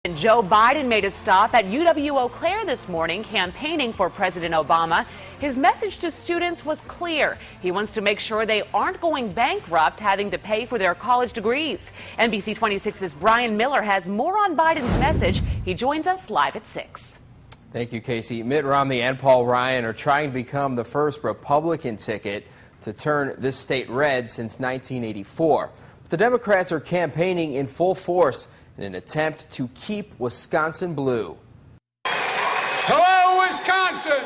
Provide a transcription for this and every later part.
And Joe Biden made a stop at UW-Eau Claire this morning, campaigning for President Obama. His message to students was clear. He wants to make sure they aren't going bankrupt, having to pay for their college degrees. NBC 26's Brian Miller has more on Biden's message. He joins us live at 6. Thank you, Casey. Mitt Romney and Paul Ryan are trying to become the first Republican ticket to turn this state red since 1984. The Democrats are campaigning in full force in an attempt to keep Wisconsin blue. Hello, Wisconsin!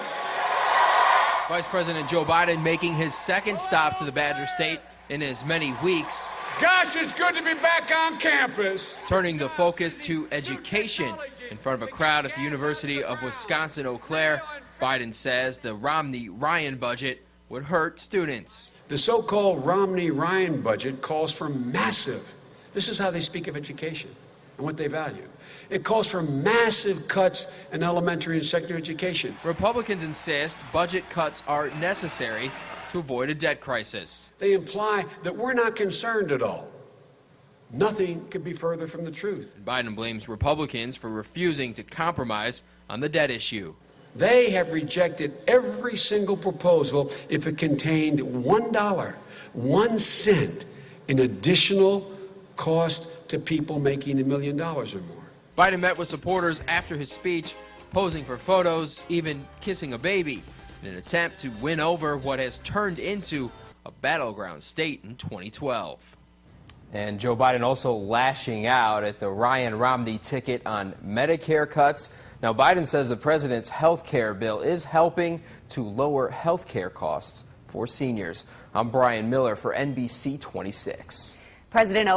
Vice President Joe Biden making his second stop to the Badger State in as many weeks. Gosh, it's good to be back on campus. Turning the focus to education. In front of a crowd at the University of Wisconsin-Eau Claire, Biden says the Romney-Ryan budget would hurt students. The so-called Romney-Ryan budget calls for massive, this is how they speak of education and what they value. It calls for massive cuts in elementary and secondary education. Republicans insist budget cuts are necessary to avoid a debt crisis. They imply that we're not concerned at all. Nothing could be further from the truth. Biden blames Republicans for refusing to compromise on the debt issue. They have rejected every single proposal if it contained $1, 1 cent in additional cost to people making $1 million or more. Biden met with supporters after his speech, posing for photos, even kissing a baby, in an attempt to win over what has turned into a battleground state in 2012. And Joe Biden also lashing out at the Ryan-Romney ticket on Medicare cuts. Now, Biden says the president's health care bill is helping to lower health care costs for seniors. I'm Brian Miller for NBC 26. President